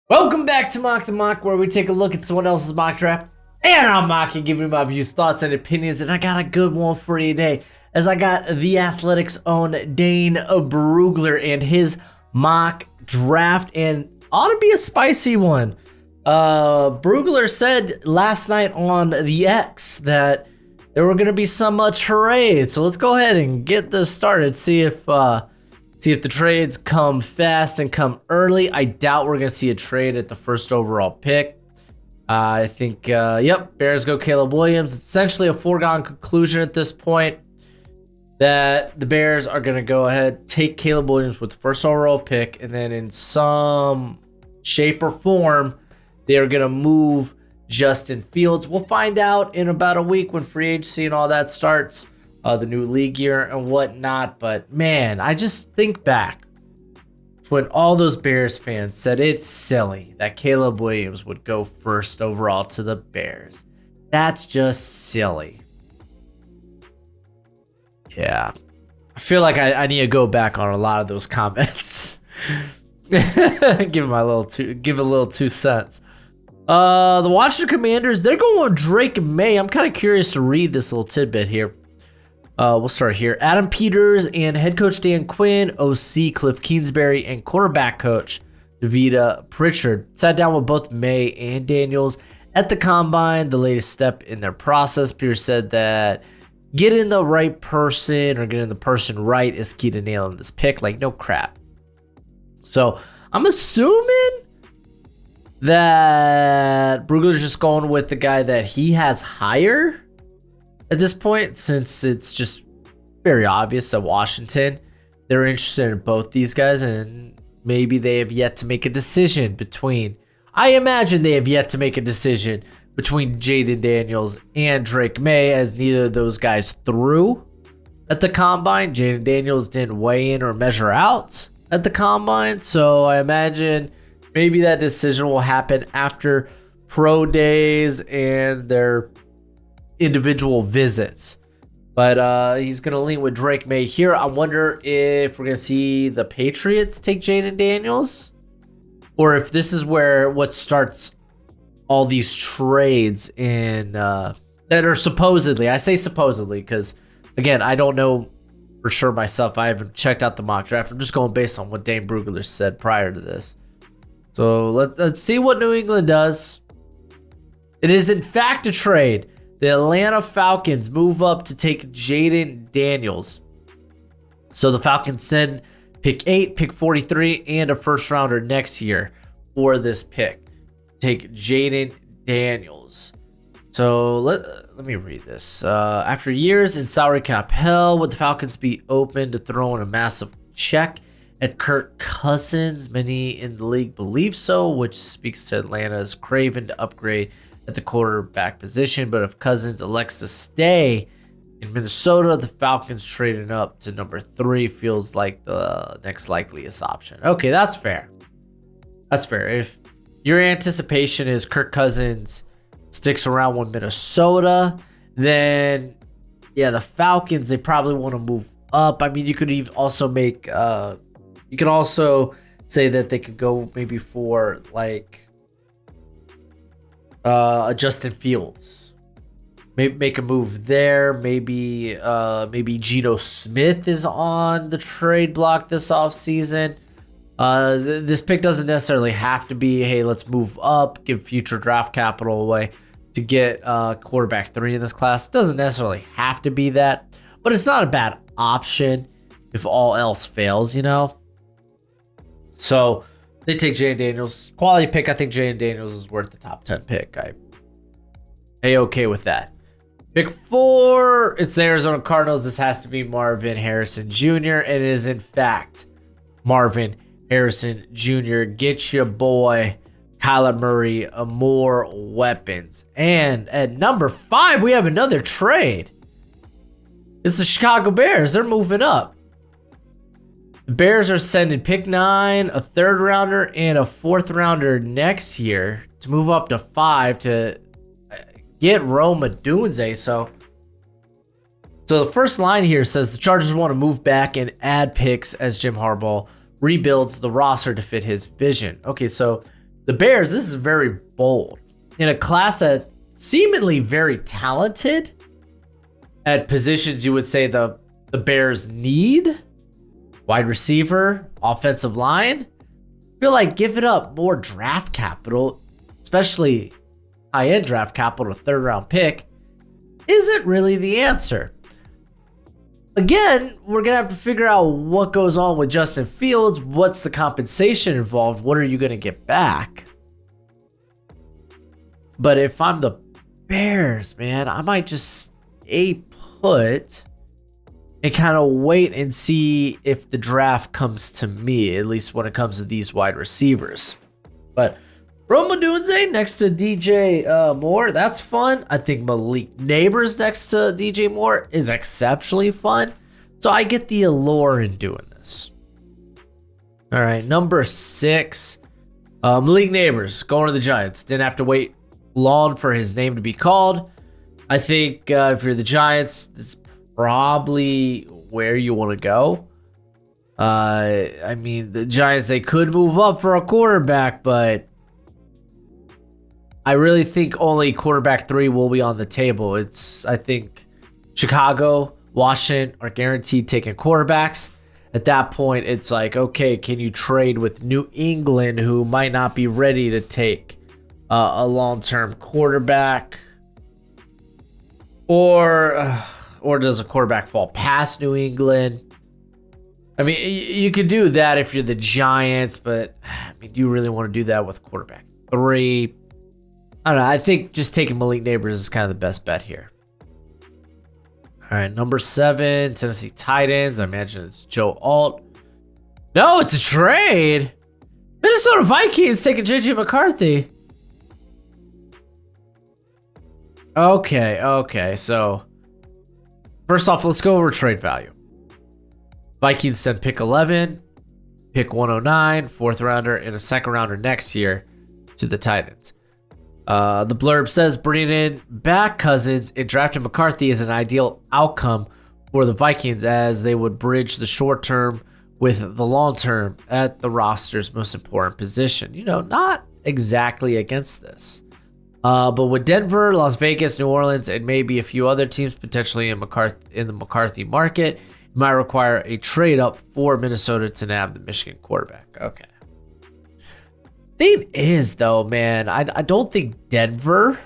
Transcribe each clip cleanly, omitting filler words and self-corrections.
Welcome back to Mock the Mock, where we take a look at someone else's mock draft, and I'll mock and give you my views, thoughts, and opinions, and I got a good one for you today, as I got The Athletic's own Dane Brugler and his mock draft, and ought to be a spicy one. Brugler said last night on the X that there were going to be some trades, so let's go ahead and get this started, see if the trades come fast and come early. I doubt we're going to see a trade at the first overall pick. I think, Bears go Caleb Williams. It's essentially a foregone conclusion at this point that the Bears are going to go ahead, take Caleb Williams with the first overall pick, and then in some shape or form, they are going to move Justin Fields. We'll find out in about a week when free agency and all that starts. The new league year and whatnot. But man, I just think back to when all those Bears fans said it's silly that Caleb Williams would go first overall to the Bears. That's just silly. Yeah. I feel like I need to go back on a lot of those comments. give a little 2 cents. The Washington Commanders, they're going Drake May. I'm kind of curious to read this little tidbit here. We'll start here. Adam Peters and head coach Dan Quinn, OC Cliff Kingsbury, and quarterback coach Davida Pritchard sat down with both May and Daniels at the combine, the latest step in their process. Peters said that getting the right person or getting the person right is key to nailing this pick. Like, no crap. So I'm assuming that Brugler's just going with the guy that he has higher at this point, since it's just very obvious that Washington, they're interested in both these guys, and maybe they have yet to make a decision between, I imagine they have yet to make a decision between Jaden Daniels and Drake May, as neither of those guys threw at the combine. Jaden Daniels didn't weigh in or measure out at the combine, so I imagine maybe that decision will happen after pro days and their individual visits. But he's going to lean with Drake May here. I wonder if we're going to see the Patriots take Jaden Daniels, or if this is where what starts all these trades in that are supposedly, I say supposedly because, again, I don't know for sure myself. I haven't checked out the mock draft. I'm just going based on what Dane Brugler said prior to this. So let's see what New England does. It is, in fact, a trade. The Atlanta Falcons move up to take Jaden Daniels. So the Falcons send pick 8, pick 43, and a first rounder next year for this pick. Take Jaden Daniels. So let me read this. After years in salary cap hell, would the Falcons be open to throwing a massive check at Kirk Cousins? Many in the league believe so, which speaks to Atlanta's craving to upgrade at the quarterback position. But if Cousins elects to stay in Minnesota, the Falcons trading up to number 3 feels like the next likeliest option. Okay, that's fair. That's fair. If your anticipation is Kirk Cousins sticks around with Minnesota, then yeah, the Falcons, they probably want to move up. I mean, you could even also make you could also say that they could go maybe for like Justin Fields, maybe make a move there. Maybe Geno Smith is on the trade block this offseason. This pick doesn't necessarily have to be, hey, let's move up, give future draft capital away to get quarterback 3 in this class. It doesn't necessarily have to be that, but it's not a bad option if all else fails, you know? So they take Jaden Daniels. Quality pick. I think Jaden Daniels is worth the top 10 pick. Okay with that. Pick 4, it's the Arizona Cardinals. This has to be Marvin Harrison Jr. It is, in fact, Marvin Harrison Jr. Get your boy Kyler Murray more weapons. And at number 5, we have another trade. It's the Chicago Bears. They're moving up. The Bears are sending pick 9, a 3rd rounder, and a 4th rounder next year to move up to 5 to get Rome Odunze. So the first line here says the Chargers want to move back and add picks as Jim Harbaugh rebuilds the roster to fit his vision. Okay, so the Bears, this is very bold. In a class that seemingly very talented at positions you would say the Bears need, wide receiver, offensive line, I feel like giving up more draft capital, especially high-end draft capital, a third-round pick, isn't really the answer. Again, we're going to have to figure out what goes on with Justin Fields. What's the compensation involved? What are you going to get back? But if I'm the Bears, man, I might just stay put and kind of wait and see if the draft comes to me, at least when it comes to these wide receivers. But Rome Odunze next to DJ Moore, that's fun. I think Malik Neighbors next to DJ Moore is exceptionally fun. So I get the allure in doing this. All right, number 6, Malik Neighbors going to the Giants. Didn't have to wait long for his name to be called. I think if you're the Giants, this is probably where you want to go. I mean, the Giants, they could move up for a quarterback, but I really think only quarterback 3 will be on the table. I think Chicago, Washington are guaranteed taking quarterbacks. At that point, it's like, okay, can you trade with New England, who might not be ready to take a long-term quarterback? Or does a quarterback fall past New England? I mean, you could do that if you're the Giants, but I mean, do you really want to do that with quarterback 3? I don't know. I think just taking Malik Neighbors is kind of the best bet here. All right, number 7, Tennessee Titans. I imagine it's Joe Alt. No, it's a trade. Minnesota Vikings taking J.J. McCarthy. Okay. So, first off, let's go over trade value. Vikings send pick 11, pick 109, 4th rounder, and a 2nd rounder next year to the Titans. The blurb says bringing back Cousins and drafting McCarthy is an ideal outcome for the Vikings, as they would bridge the short term with the long term at the roster's most important position. You know, not exactly against this. But with Denver, Las Vegas, New Orleans, and maybe a few other teams potentially in the McCarthy market, it might require a trade up for Minnesota to nab the Michigan quarterback. Okay. Thing is, though, man, I don't think Denver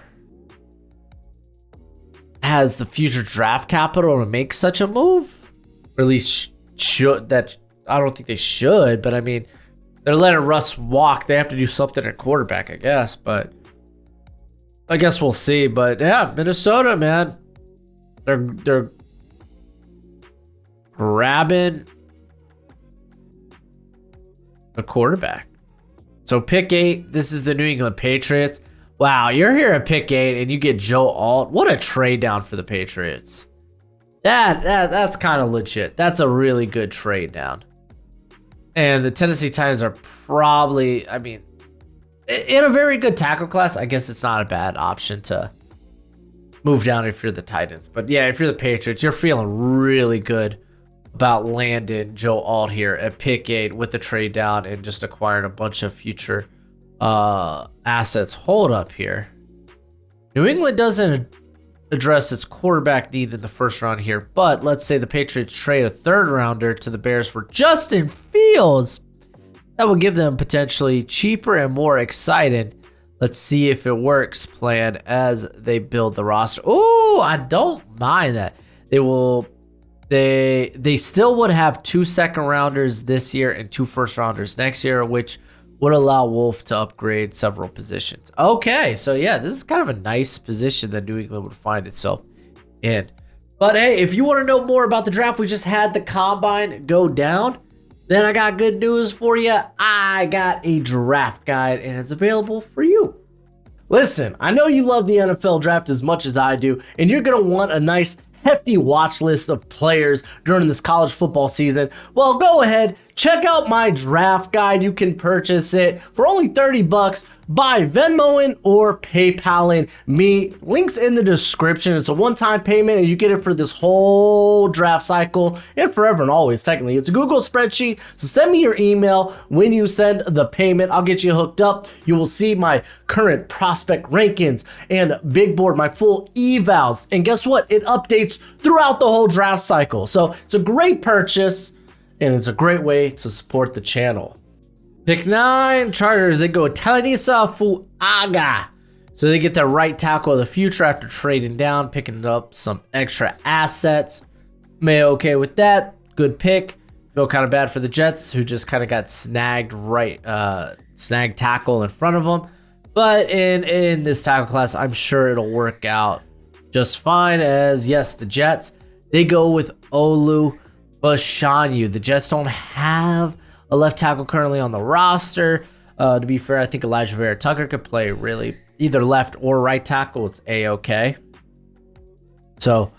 has the future draft capital to make such a move. Or at least I don't think they should, but I mean, they're letting Russ walk. They have to do something at quarterback, I guess, but I guess we'll see. But yeah, Minnesota, man, they're grabbing a quarterback. So pick 8, this is the New England Patriots. Wow, you're here at pick 8 and you get Joe Alt. What a trade down for the Patriots. That's kind of legit. That's a really good trade down. And the Tennessee Titans are probably, I mean, in a very good tackle class, I guess it's not a bad option to move down if you're the Titans. But yeah, if you're the Patriots, you're feeling really good about landing Joe Alt here at pick 8 with the trade down and just acquiring a bunch of future assets. Hold up here. New England doesn't address its quarterback need in the 1st round here, but let's say the Patriots trade a 3rd rounder to the Bears for Justin Fields. That will give them potentially cheaper and more exciting, let's see if it works, plan as they build the roster. Oh, I don't mind that. They still would have 2 2nd rounders this year and 2 1st rounders next year, which would allow Wolf to upgrade several positions. Okay, so yeah, this is kind of a nice position that New England would find itself in. But hey, if you want to know more about the draft, we just had the combine go down. Then I got good news for you. I got a draft guide and it's available for you. Listen, I know you love the NFL draft as much as I do, and you're going to want a nice hefty watch list of players during this college football season. Well, go ahead, check out my draft guide. You can purchase it for only 30 bucks by Venmoing or PayPaling me. Links in the description. It's a one-time payment and you get it for this whole draft cycle and forever and always. Technically, it's a Google spreadsheet. So send me your email when you send the payment. I'll get you hooked up. You will see my current prospect rankings and big board, my full evals. And guess what? It updates throughout the whole draft cycle. So it's a great purchase and it's a great way to support the channel. Pick 9, Chargers, they go Talanisa Fuaga. So they get their right tackle of the future after trading down, picking up some extra assets. May okay with that. Good pick. Feel kind of bad for the Jets, who just kind of got snagged tackle in front of them. But in this tackle class, I'm sure it'll work out just fine, as yes, the Jets, they go with Olu Bashanyu. The Jets don't have a left tackle currently on the roster. To be fair, I think Elijah Vera Tucker could play really either left or right tackle. It's a-okay. So,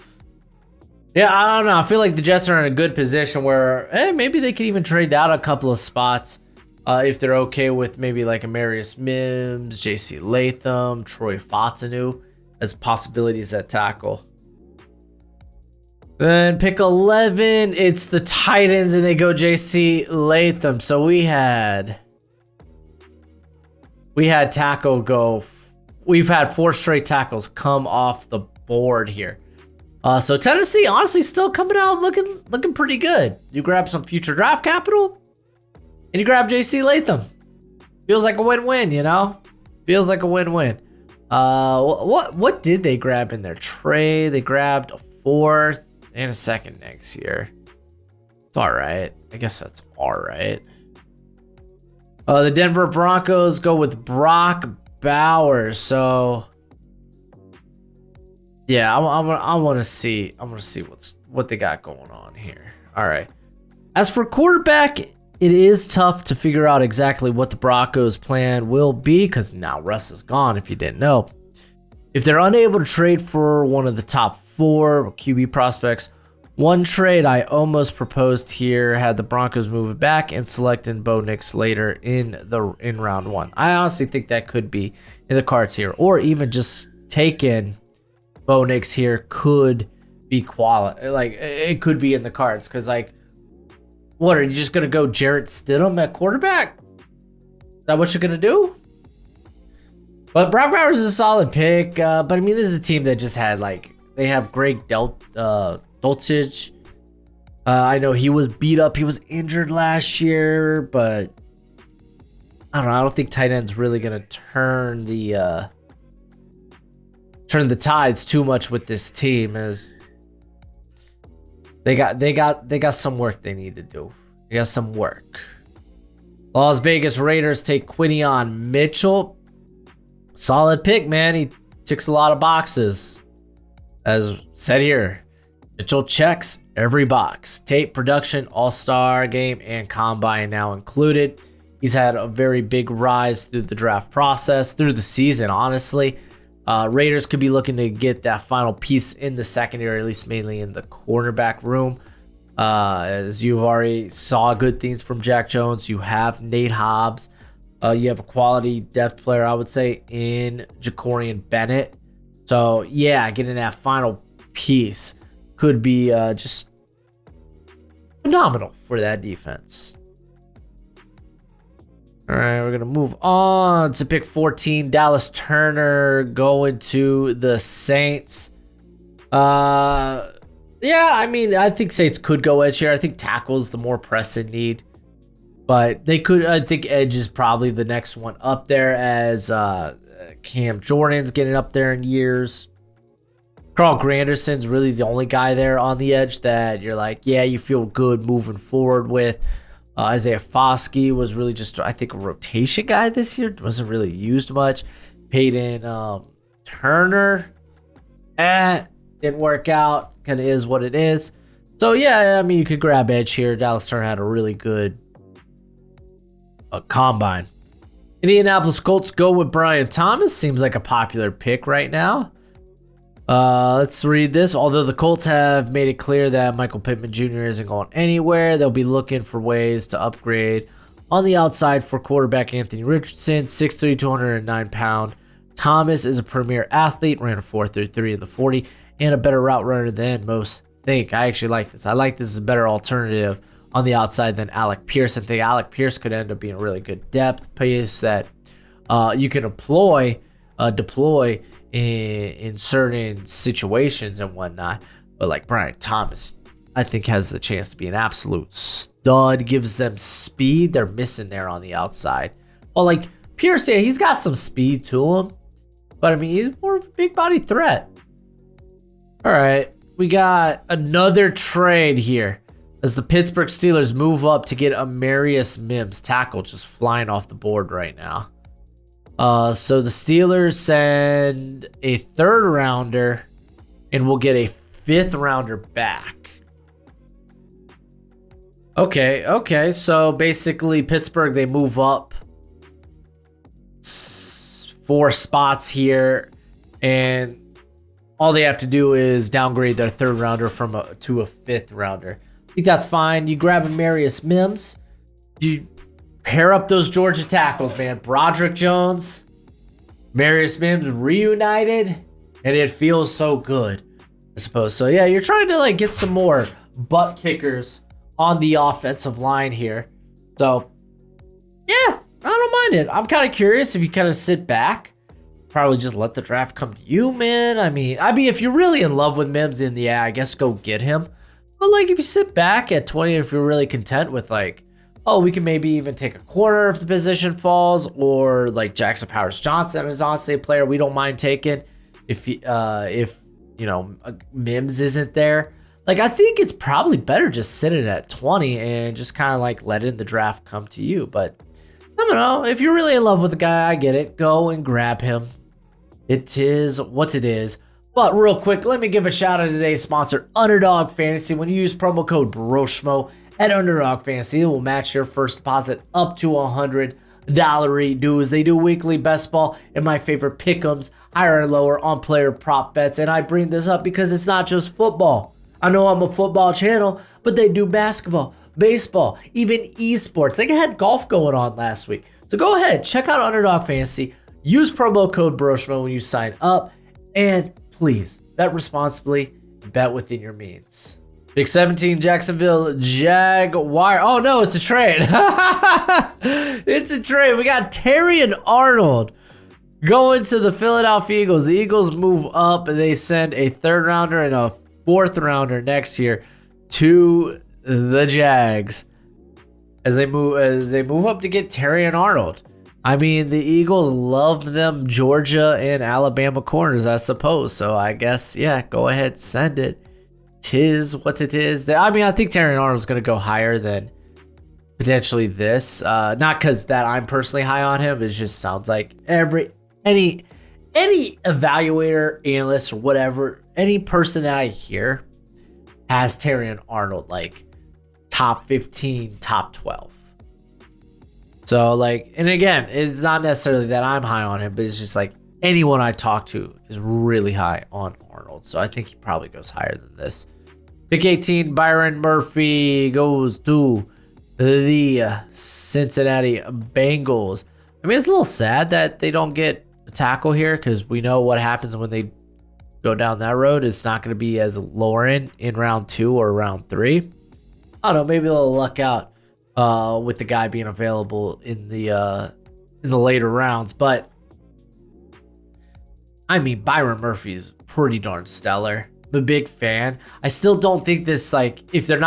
yeah, I don't know. I feel like the Jets are in a good position where maybe they could even trade out a couple of spots if they're okay with maybe like Amarius Mims, J.C. Latham, Troy Fautanu as possibilities at tackle. Then pick 11, it's the Titans, and they go J.C. Latham. So we had tackle go. We've had 4 straight tackles come off the board here. So Tennessee, honestly, still coming out looking pretty good. You grab some future draft capital, and you grab J.C. Latham. Feels like a win-win, you know? Feels like a win-win. What did they grab in their trade? They grabbed a 4th. And a 2nd next year. It's all right. I guess that's all right. The Denver Broncos go with Brock Bowers. So, yeah, I want to see. I want to see what they got going on here. All right. As for quarterback, it is tough to figure out exactly what the Broncos' plan will be because now Russ is gone. If you didn't know, if they're unable to trade for one of the top 4 QB prospects, one trade I almost proposed here had the Broncos move it back and selecting Bo Nix later in round 1. I honestly think that could be in the cards here, or even just taking Bo Nix here could be quality. Like it could be in the cards because like, what are you just gonna go Jarrett Stidham at quarterback? Is that what you're gonna do? But Brock Bowers is a solid pick. But I mean, this is a team that just had like, they have Greg Dulcich. I know he was beat up. He was injured last year, but I don't know. I don't think tight end's really gonna turn the tides too much with this team, as they got some work they need to do. They got some work. Las Vegas Raiders take Quinion Mitchell. Solid pick, man. He ticks a lot of boxes. As said here, Mitchell checks every box. Tape, production, all-star game, and combine now included. He's had a very big rise through the draft process, through the season, honestly. Raiders could be looking to get that final piece in the secondary, at least mainly in the cornerback room. As you've already saw good things from Jack Jones, you have Nate Hobbs. You have a quality depth player, I would say, in Jacorian Bennett. So, yeah, getting that final piece could be just phenomenal for that defense. All right, we're going to move on to pick 14. Dallas Turner going to the Saints. Yeah, I mean, I think Saints could go edge here. I think tackle's the more pressing need. But they could, I think edge is probably the next one up there, as Cam Jordan's getting up there in years. Carl Granderson's really the only guy there on the edge that you're like, yeah, you feel good moving forward with. Isaiah Foskey was really just, I think, a rotation guy this year. Wasn't really used much. Peyton Turner, didn't work out. Kind of is what it is. So, yeah, I mean, you could grab edge here. Dallas Turner had a really good combine. Indianapolis Colts go with Brian Thomas. Seems like a popular pick right now. Let's read this. Although the Colts have made it clear that Michael Pittman Jr. isn't going anywhere, they'll be looking for ways to upgrade on the outside for quarterback Anthony Richardson, 6'3", 209-pound. Thomas is a premier athlete, ran a 4.33 in the 40, and a better route runner than most think. I actually like this. I like this as a better alternative on the outside than Alec Pierce. I think Alec Pierce could end up being a really good depth piece that you can deploy in certain situations and whatnot. But like Brian Thomas, I think has the chance to be an absolute stud, gives them speed they're missing there on the outside. Well, like Pierce, yeah, he's got some speed to him, but I mean, he's more of a big body threat. All right, we got another trade here as the Pittsburgh Steelers move up to get Amarius Mims, tackle, just flying off the board right now. So the Steelers send a 3rd rounder and we'll get a 5th rounder back. Okay. So basically Pittsburgh, they move up 4 spots here, and all they have to do is downgrade their 3rd rounder to a 5th rounder. I think that's fine. You grab Amarius Mims, you pair up those Georgia tackles, man. Broderick Jones, Amarius Mims reunited, and it feels so good, I suppose. So yeah, you're trying to like get some more butt kickers on the offensive line here. So yeah, I don't mind it. I'm kind of curious if you kind of sit back, probably just let the draft come to you, man. I mean, if you're really in love with Mims, then yeah, I guess go get him. But like if you sit back at 20, if you're really content with like, oh, we can maybe even take a corner if the position falls, or like Jackson Powers Johnson is honestly a player we don't mind taking if you know Mims isn't there. Like I think it's probably better just sitting at 20 and just kind of like letting the draft come to you. But I don't know, if you're really in love with the guy, I get it. Go and grab him. It is what it is. But real quick, let me give a shout out to today's sponsor, Underdog Fantasy. When you use promo code Broshmo at Underdog Fantasy, it will match your first deposit up to $100 redos. They do weekly best ball and my favorite pick'ems, higher and lower on player prop bets. And I bring this up because it's not just football. I know I'm a football channel, but they do basketball, baseball, even esports. They had golf going on last week. So go ahead, check out Underdog Fantasy. Use promo code Broshmo when you sign up. And please, bet responsibly, bet within your means. Big 17 Jacksonville Jaguar. Oh no, it's a trade. It's a trade. We got Terry and Arnold going to the Philadelphia Eagles. The Eagles move up and they send a 3rd rounder and a 4th rounder next year to the Jags as they move up to get Terry and Arnold. I mean, the Eagles love them Georgia and Alabama corners, I suppose. So I guess, yeah, go ahead, send it. Tis what it is. I mean, I think Terry and Arnold's going to go higher than potentially this. Not because that I'm personally high on him. It just sounds like any evaluator, analyst, or whatever, any person that I hear has Terry and Arnold like top 15, top 12. So like, and again, it's not necessarily that I'm high on him, but it's just like anyone I talk to is really high on Arnold. So I think he probably goes higher than this. Pick 18, Byron Murphy goes to the Cincinnati Bengals. I mean, it's a little sad that they don't get a tackle here because we know what happens when they go down that road. It's not going to be as Lauren in round 2 or round 3. I don't know, maybe a little luck out with the guy being available in the later rounds. But I mean, Byron Murphy is pretty darn stellar. I'm a big fan. I still don't think this, like, if you're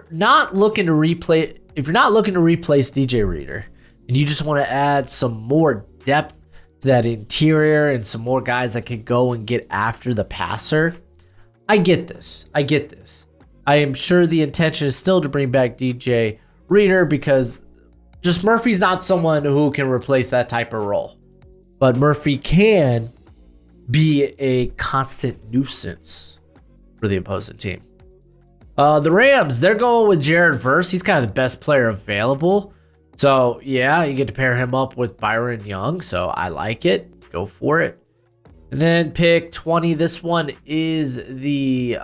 not looking to replace DJ Reader and you just want to add some more depth to that interior and some more guys that can go and get after the passer, I get this. I am sure the intention is still to bring back DJ Reader because just Murphy's not someone who can replace that type of role. But Murphy can be a constant nuisance for the opposing team. The Rams, they're going with Jared Verse. He's kind of the best player available. So, yeah, you get to pair him up with Byron Young. So, I like it. Go for it. And then pick 20. This one is the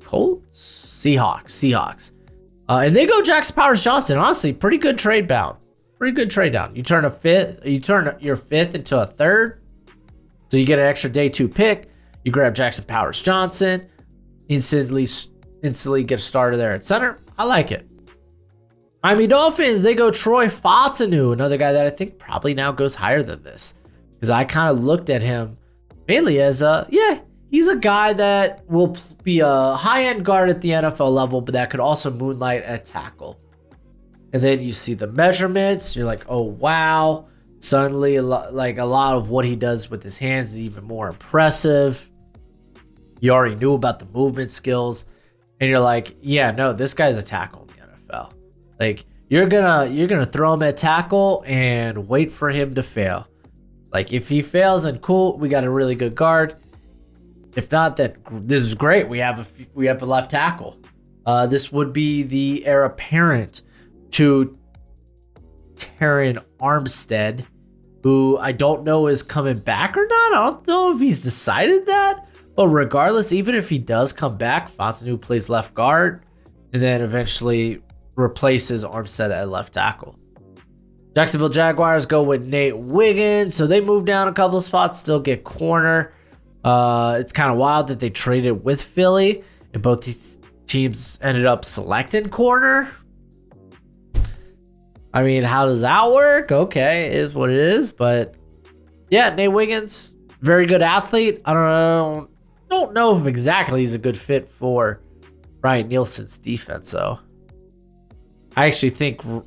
Colts? Seahawks. And they go Jackson Powers Johnson. Honestly, pretty good trade down. You turn your fifth into a third. So you get an extra day 2 pick. You grab Jackson Powers Johnson. Instantly get a starter there at center. I like it. Miami Dolphins, they go Troy Fautanu, another guy that I think probably now goes higher than this. Because I kind of looked at him mainly as he's a guy that will be a high-end guard at the NFL level, but that could also moonlight at tackle. And then you see the measurements. You're like, oh, wow. Suddenly, a lot of what he does with his hands is even more impressive. You already knew about the movement skills. And you're like, yeah, no, this guy's a tackle in the NFL. Like, you're gonna throw him at tackle and wait for him to fail. Like, if he fails, then cool, we got a really good guard. If not, that this is great. We have a left tackle. This would be the heir apparent to Terran Armstead, who I don't know is coming back or not. I don't know if he's decided that. But regardless, even if he does come back, Fontaine plays left guard and then eventually replaces Armstead at left tackle. Jacksonville Jaguars go with Nate Wiggins. So they move down a couple of spots, still get corner. It's kind of wild that they traded with Philly and both these teams ended up selecting corner. I mean, how does that work? Okay, it is what it is. But yeah, Nate Wiggins, very good athlete. I don't know if exactly he's a good fit for Ryan Nielsen's defense, though. I actually think I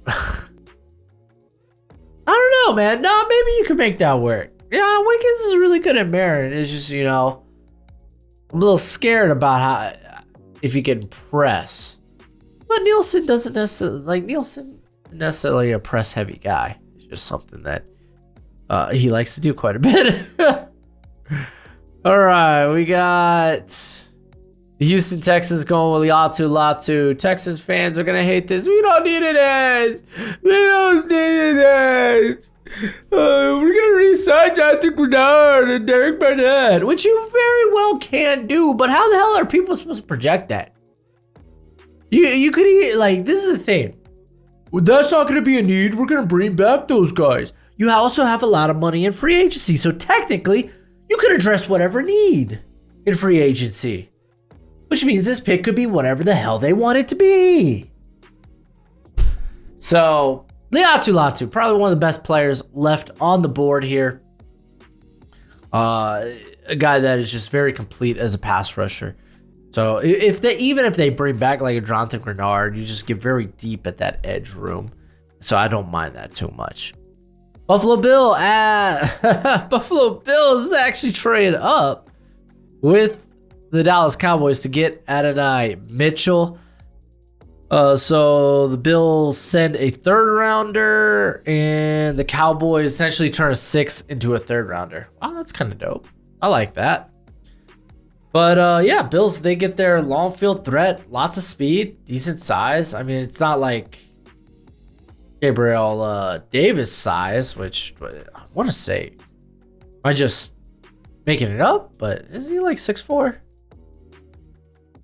don't know, man. No, maybe you could make that work. Yeah, Wiggins is really good at Marin. It's just, I'm a little scared about how if he can press. But Nielsen doesn't necessarily a press heavy guy. It's just something that he likes to do quite a bit. All right, we got the Houston Texans going with Latu. Texans fans are going to hate this. We don't need an edge. We're going to re-sign Jonathan Grenard and Derek Barnett, which you very well can do, but how the hell are people supposed to project that? You could, this is the thing. Well, that's not going to be a need. We're going to bring back those guys. You also have a lot of money in free agency, so technically, you could address whatever need in free agency, which means this pick could be whatever the hell they want it to be. So, Latu, probably one of the best players left on the board here. A guy that is just very complete as a pass rusher. So, even if they bring back like a Jonathan Grenard, you just get very deep at that edge room. So, I don't mind that too much. Buffalo Bills is actually traded up with the Dallas Cowboys to get Adonai Mitchell. So the Bills send a 3rd rounder and the Cowboys essentially turn a 6th into a 3rd rounder. Wow, that's kind of dope. I like that. But yeah, Bills, they get their long field threat, lots of speed, decent size. I mean, it's not like Gabriel Davis size, which I want to say, am I just making it up? But isn't he like 6'4"?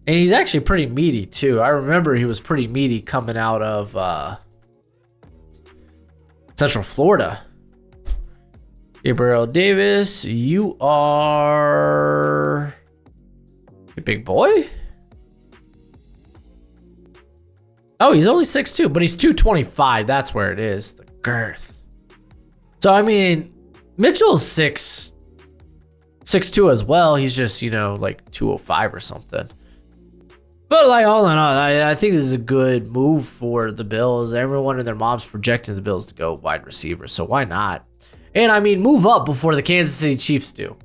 And he's actually pretty meaty too. I remember he was pretty meaty coming out of Central Florida. Gabriel Davis, you are a big boy. Oh, he's only 6'2", but he's 225. That's where it is. The girth. So, I mean, Mitchell's 6'2" as well. He's just, like 205 or something. But, like, all in all, I think this is a good move for the Bills. Everyone and their mom's projecting the Bills to go wide receiver, so why not? And, I mean, move up before the Kansas City Chiefs do.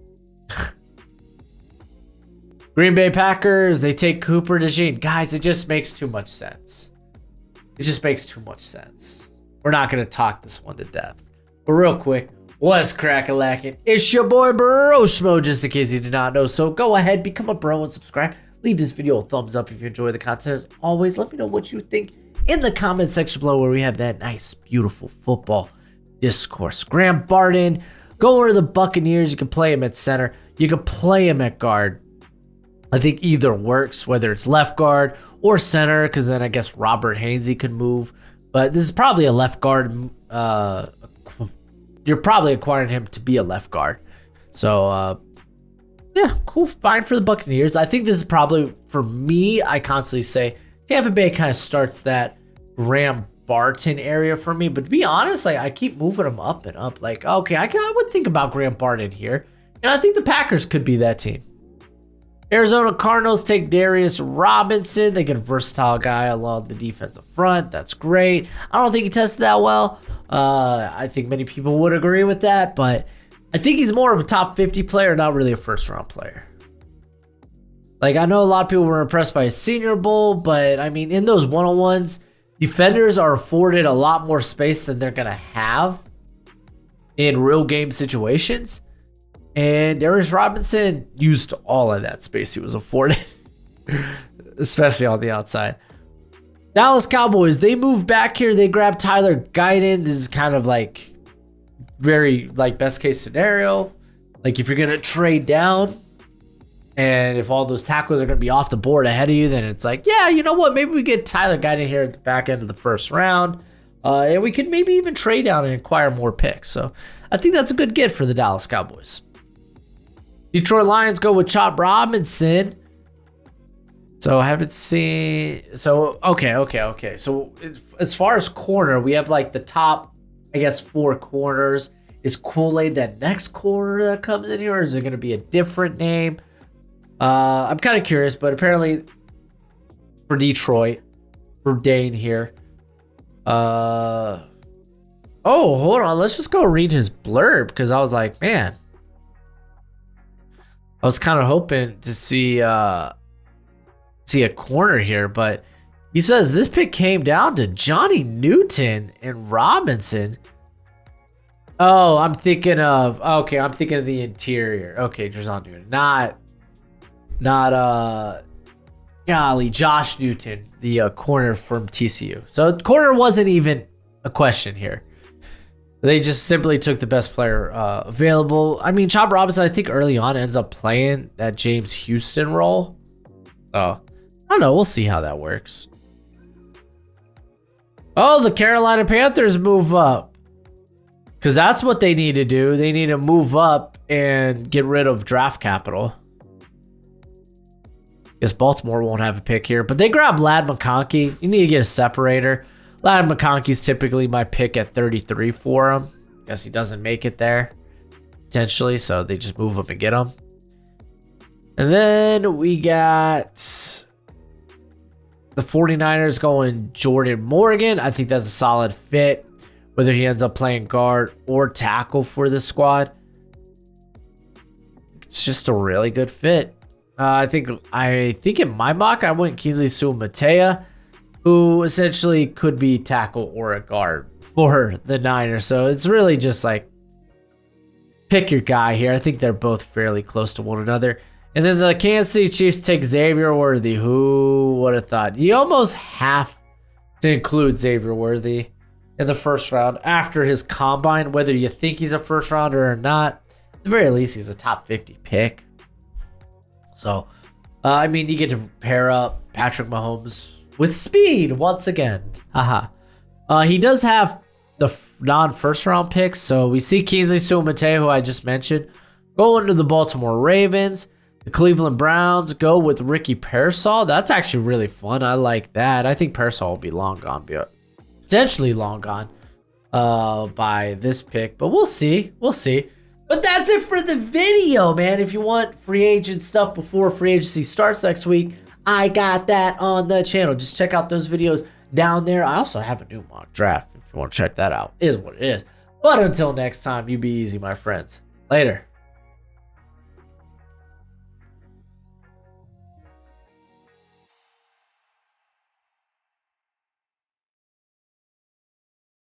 Green Bay Packers, they take Cooper DeJean. Guys, it just makes too much sense. It just makes too much sense. We're not going to talk this one to death. But real quick, what's crack-a-lackin'? It's your boy Broshmo, just in case you did not know. So go ahead, become a bro and subscribe. Leave this video a thumbs up if you enjoy the content. As always, let me know what you think in the comment section below where we have that nice, beautiful football discourse. Graham Barton, go over to the Buccaneers. You can play him at center. You can play him at guard. I think either works, whether it's left guard or center, because then I guess Robert Hainsey could move. But this is probably a left guard. You're probably acquiring him to be a left guard. So, yeah, cool. Fine for the Buccaneers. I think this is probably, for me, I constantly say Tampa Bay kind of starts that Graham Barton area for me. But to be honest, like, I keep moving them up and up. Like, okay, I would think about Graham Barton here. And I think the Packers could be that team. Arizona Cardinals take Darius Robinson. They get a versatile guy along the defensive front. That's great. I don't think he tested that well. I think many people would agree with that, but I think he's more of a top 50 player, not really a first round player. Like, I know a lot of people were impressed by his Senior Bowl, but I mean, in those one-on-ones, defenders are afforded a lot more space than they're going to have in real game situations. And Darius Robinson used all of that space he was afforded, especially on the outside. Dallas Cowboys, they move back here. They grab Tyler Guyton. This is kind of like very like best case scenario. Like if you're going to trade down and if all those tackles are going to be off the board ahead of you, then it's like, yeah, you know what? Maybe we get Tyler Guyton here at the back end of the first round. And we could maybe even trade down and acquire more picks. So I think that's a good get for the Dallas Cowboys. Detroit Lions go with Chop Robinson. So I haven't seen. So, okay. So as far as corner, we have like the top, I guess, 4 corners. Is Kool-Aid that next corner that comes in here? Or is it going to be a different name? I'm kind of curious, but apparently for Detroit, for Dane here. Oh, hold on. Let's just go read his blurb because I was like, man. I was kind of hoping to see a corner here, but he says this pick came down to Johnny Newton and Robinson. Oh, I'm thinking of the interior. Okay, Drazon Newton, not Josh Newton, the corner from TCU. So corner wasn't even a question here. They just simply took the best player available. I mean, Chop Robinson, I think early on ends up playing that James Houston role. So, I don't know. We'll see how that works. Oh, the Carolina Panthers move up. Because that's what they need to do. They need to move up and get rid of draft capital. Guess Baltimore won't have a pick here. But they grab Ladd McConkey. You need to get a separator. Ladd McConkey's typically my pick at 33 for him. Guess he doesn't make it there, potentially, so they just move him and get him. And then we got the 49ers going Jordan Morgan. I think that's a solid fit, whether he ends up playing guard or tackle for this squad. It's just a really good fit. I think in my mock, I went Kingsley Sue-Matea, who essentially could be tackle or a guard for the Niners. So it's really just like pick your guy here. I think they're both fairly close to one another. And then the Kansas City Chiefs take Xavier Worthy. Who would have thought? You almost have to include Xavier Worthy in the first round after his combine, whether you think he's a first rounder or not. At the very least, he's a top 50 pick. So, I mean, you get to pair up Patrick Mahomes with speed once again. He does have the non-first round picks. So we see Kingsley Sue-Matea, who I just mentioned, going to the Baltimore Ravens. The Cleveland Browns go with Ricky Pearsall. That's actually really fun. I like that. I think Pearsall will be long gone, potentially long gone by this pick. But we'll see. We'll see. But that's it for the video, man. If you want free agent stuff before free agency starts next week, I got that on the channel. Just check out those videos down there. I also have a new mock draft. If you want to check that out, it is what it is. But until next time, you be easy, my friends. Later.